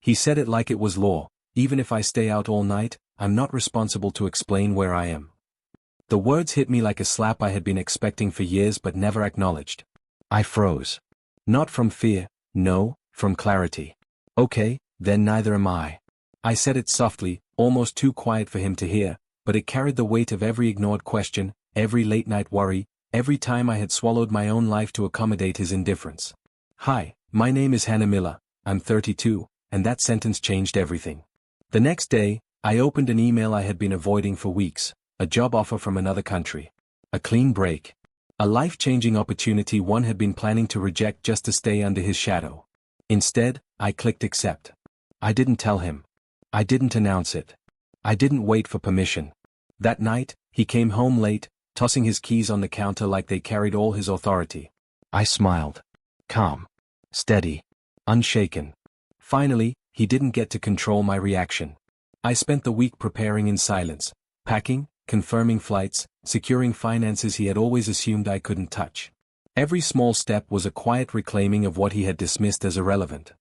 He said it like it was law: even if I stay out all night, I'm not responsible to explain where I am. The words hit me like a slap I had been expecting for years but never acknowledged. I froze. Not from fear, no, from clarity. Okay, then neither am I. I said it softly, almost too quiet for him to hear, but it carried the weight of every ignored question, every late-night worry, every time I had swallowed my own life to accommodate his indifference. Hi, my name is Hannah Miller, I'm 32, and that sentence changed everything. The next day, I opened an email I had been avoiding for weeks, a job offer from another country. A clean break. A life-changing opportunity one had been planning to reject just to stay under his shadow. Instead, I clicked accept. I didn't tell him. I didn't announce it. I didn't wait for permission. That night, he came home late, tossing his keys on the counter like they carried all his authority. I smiled. Calm. Steady. Unshaken. Finally, he didn't get to control my reaction. I spent the week preparing in silence, packing, confirming flights, securing finances he had always assumed I couldn't touch. Every small step was a quiet reclaiming of what he had dismissed as irrelevant.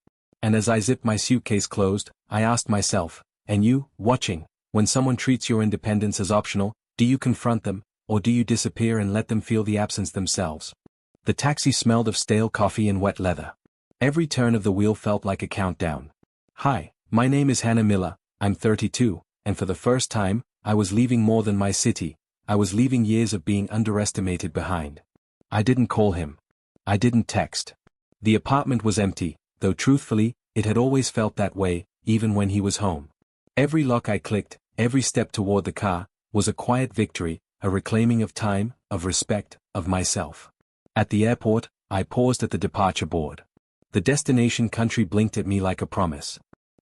And as I zipped my suitcase closed, I asked myself, and you, watching, when someone treats your independence as optional, do you confront them, or do you disappear and let them feel the absence themselves? The taxi smelled of stale coffee and wet leather. Every turn of the wheel felt like a countdown. Hi, my name is Hannah Miller, I'm 32, and for the first time, I was leaving more than my city. I was leaving years of being underestimated behind. I didn't call him. I didn't text. The apartment was empty, though truthfully, it had always felt that way, even when he was home. Every lock I clicked, every step toward the car, was a quiet victory, a reclaiming of time, of respect, of myself. At the airport, I paused at the departure board. The destination country blinked at me like a promise.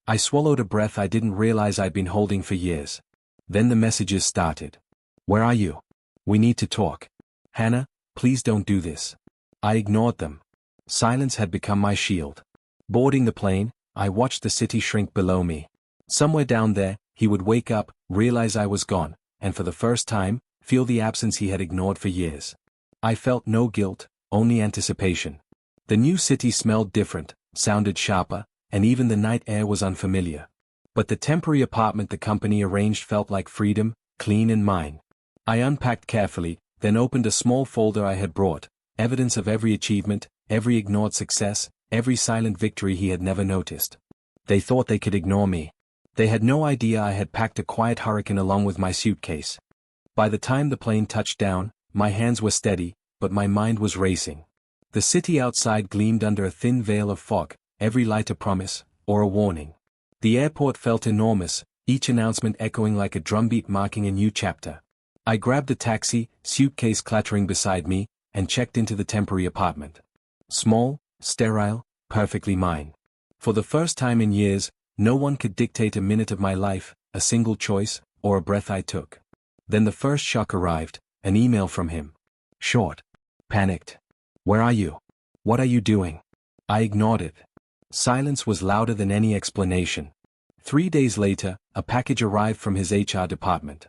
I swallowed a breath I didn't realize I'd been holding for years. Then the messages started. Where are you? We need to talk. Hannah, please don't do this. I ignored them. Silence had become my shield. Boarding the plane, I watched the city shrink below me. Somewhere down there, he would wake up, realize I was gone, and for the first time, feel the absence he had ignored for years. I felt no guilt, only anticipation. The new city smelled different, sounded sharper, and even the night air was unfamiliar. But the temporary apartment the company arranged felt like freedom, clean and mine. I unpacked carefully, then opened a small folder I had brought, evidence of every achievement, every ignored success, every silent victory he had never noticed. They thought they could ignore me. They had no idea I had packed a quiet hurricane along with my suitcase. By the time the plane touched down, my hands were steady, but my mind was racing. The city outside gleamed under a thin veil of fog, every light a promise, or a warning. The airport felt enormous, each announcement echoing like a drumbeat marking a new chapter. I grabbed a taxi, suitcase clattering beside me, and checked into the temporary apartment. Small, sterile, perfectly mine. For the first time in years, no one could dictate a minute of my life, a single choice, or a breath I took. Then the first shock arrived, an email from him. Short. Panicked. Where are you? What are you doing? I ignored it. Silence was louder than any explanation. 3 days later, a package arrived from his HR department.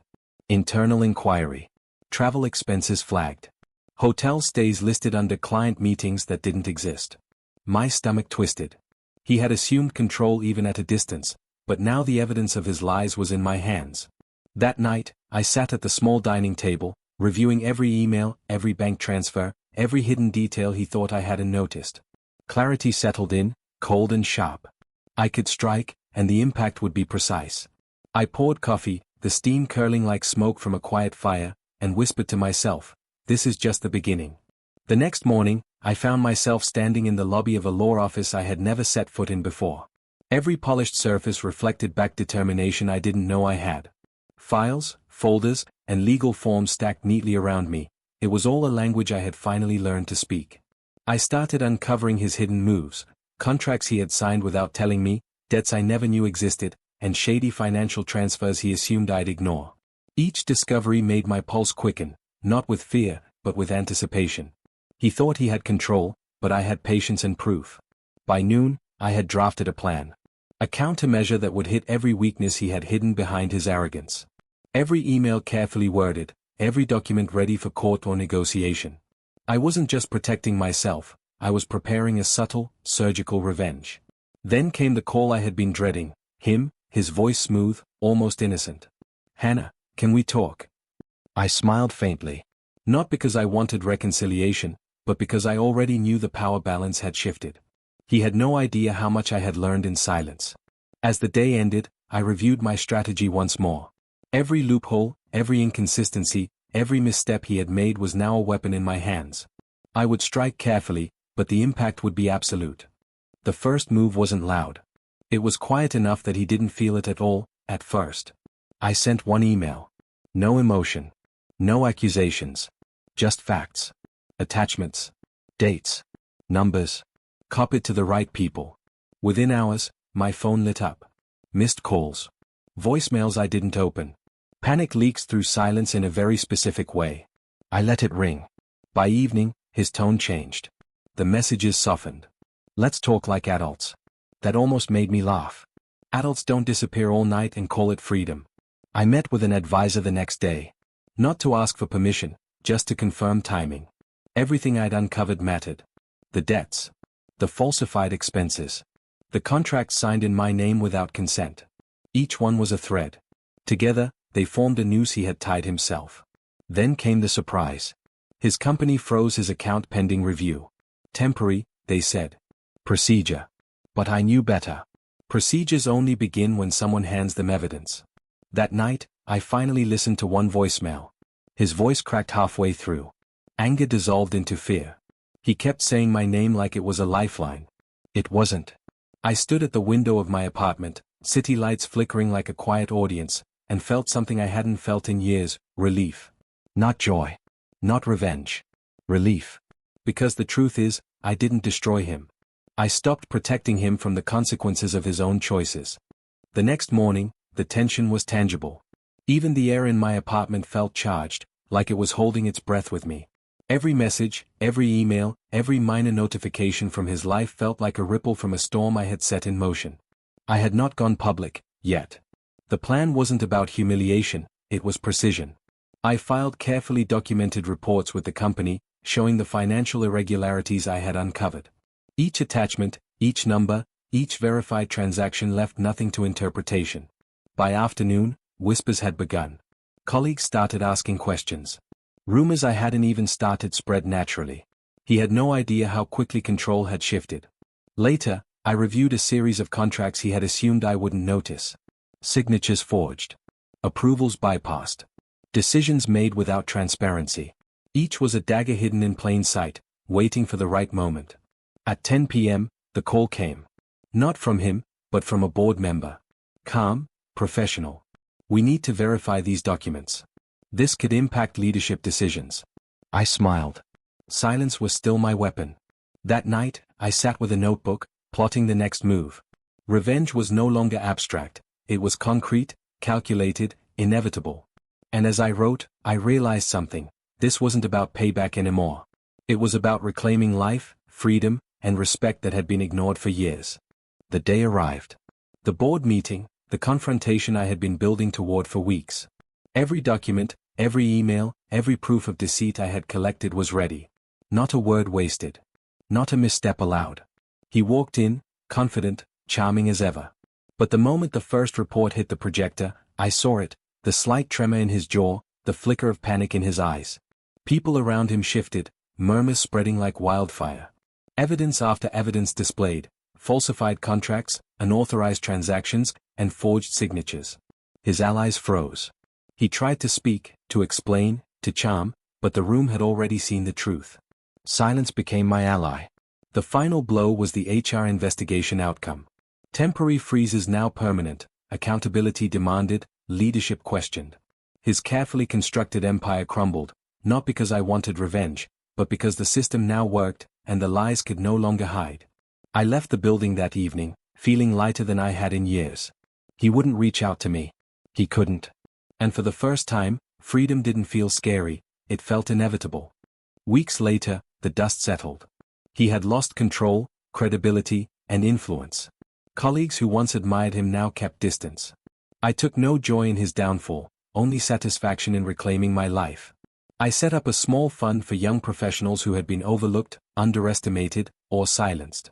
Internal inquiry. Travel expenses flagged. Hotel stays listed under client meetings that didn't exist. My stomach twisted. He had assumed control even at a distance, but now the evidence of his lies was in my hands. That night, I sat at the small dining table, reviewing every email, every bank transfer, every hidden detail he thought I hadn't noticed. Clarity settled in, cold and sharp. I could strike, and the impact would be precise. I poured coffee, the steam curling like smoke from a quiet fire, and whispered to myself, this is just the beginning. The next morning, I found myself standing in the lobby of a law office I had never set foot in before. Every polished surface reflected back determination I didn't know I had. Files, folders, and legal forms stacked neatly around me. It was all a language I had finally learned to speak. I started uncovering his hidden moves, contracts he had signed without telling me, debts I never knew existed, and shady financial transfers he assumed I'd ignore. Each discovery made my pulse quicken, not with fear, but with anticipation. He thought he had control, but I had patience and proof. By noon, I had drafted a plan. A countermeasure that would hit every weakness he had hidden behind his arrogance. Every email carefully worded, every document ready for court or negotiation. I wasn't just protecting myself, I was preparing a subtle, surgical revenge. Then came the call I had been dreading, his voice smooth, almost innocent. "Hannah, can we talk?" I smiled faintly. Not because I wanted reconciliation, but because I already knew the power balance had shifted. He had no idea how much I had learned in silence. As the day ended, I reviewed my strategy once more. Every loophole, every inconsistency, every misstep he had made was now a weapon in my hands. I would strike carefully, but the impact would be absolute. The first move wasn't loud. It was quiet enough that he didn't feel it at all, at first. I sent one email. No emotion. No accusations. Just facts. Attachments. Dates. Numbers. Copied to the right people. Within hours, my phone lit up. Missed calls. Voicemails I didn't open. Panic leaks through silence in a very specific way. I let it ring. By evening, his tone changed. The messages softened. "Let's talk like adults." That almost made me laugh. Adults don't disappear all night and call it freedom. I met with an advisor the next day. Not to ask for permission, just to confirm timing. Everything I'd uncovered mattered. The debts. The falsified expenses. The contracts signed in my name without consent. Each one was a thread. Together, they formed a noose he had tied himself. Then came the surprise. His company froze his account pending review. Temporary, they said. Procedure. But I knew better. Procedures only begin when someone hands them evidence. That night, I finally listened to one voicemail. His voice cracked halfway through. Anger dissolved into fear. He kept saying my name like it was a lifeline. It wasn't. I stood at the window of my apartment, city lights flickering like a quiet audience, and felt something I hadn't felt in years, relief. Not joy. Not revenge. Relief. Because the truth is, I didn't destroy him. I stopped protecting him from the consequences of his own choices. The next morning, the tension was tangible. Even the air in my apartment felt charged, like it was holding its breath with me. Every message, every email, every minor notification from his life felt like a ripple from a storm I had set in motion. I had not gone public, yet. The plan wasn't about humiliation, it was precision. I filed carefully documented reports with the company, showing the financial irregularities I had uncovered. Each attachment, each number, each verified transaction left nothing to interpretation. By afternoon, whispers had begun. Colleagues started asking questions. Rumors I hadn't even started spread naturally. He had no idea how quickly control had shifted. Later, I reviewed a series of contracts he had assumed I wouldn't notice. Signatures forged. Approvals bypassed. Decisions made without transparency. Each was a dagger hidden in plain sight, waiting for the right moment. At 10 p.m., the call came. Not from him, but from a board member. Calm, professional. "We need to verify these documents. This could impact leadership decisions." I smiled. Silence was still my weapon. That night, I sat with a notebook, plotting the next move. Revenge was no longer abstract, it was concrete, calculated, inevitable. And as I wrote, I realized something. This wasn't about payback anymore. It was about reclaiming life, freedom, and respect that had been ignored for years. The day arrived. The board meeting, the confrontation I had been building toward for weeks. Every document, every email, every proof of deceit I had collected was ready. Not a word wasted. Not a misstep allowed. He walked in, confident, charming as ever. But the moment the first report hit the projector, I saw it, the slight tremor in his jaw, the flicker of panic in his eyes. People around him shifted, murmurs spreading like wildfire. Evidence after evidence displayed, falsified contracts, unauthorized transactions, and forged signatures. His allies froze. He tried to speak, to explain, to charm, but the room had already seen the truth. Silence became my ally. The final blow was the HR investigation outcome. Temporary freezes now permanent, accountability demanded, leadership questioned. His carefully constructed empire crumbled, not because I wanted revenge, but because the system now worked, and the lies could no longer hide. I left the building that evening, feeling lighter than I had in years. He wouldn't reach out to me. He couldn't. And for the first time, freedom didn't feel scary, it felt inevitable. Weeks later, the dust settled. He had lost control, credibility, and influence. Colleagues who once admired him now kept distance. I took no joy in his downfall, only satisfaction in reclaiming my life. I set up a small fund for young professionals who had been overlooked, underestimated, or silenced.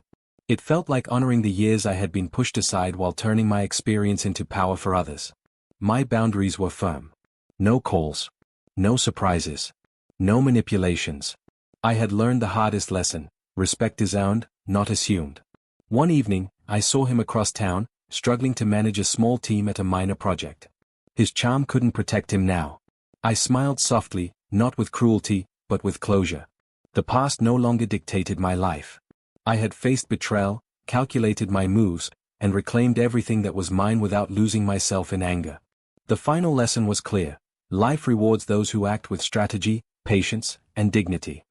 It felt like honoring the years I had been pushed aside while turning my experience into power for others. My boundaries were firm. No calls. No surprises. No manipulations. I had learned the hardest lesson: respect is earned, not assumed. One evening, I saw him across town, struggling to manage a small team at a minor project. His charm couldn't protect him now. I smiled softly, not with cruelty, but with closure. The past no longer dictated my life. I had faced betrayal, calculated my moves, and reclaimed everything that was mine without losing myself in anger. The final lesson was clear: life rewards those who act with strategy, patience, and dignity.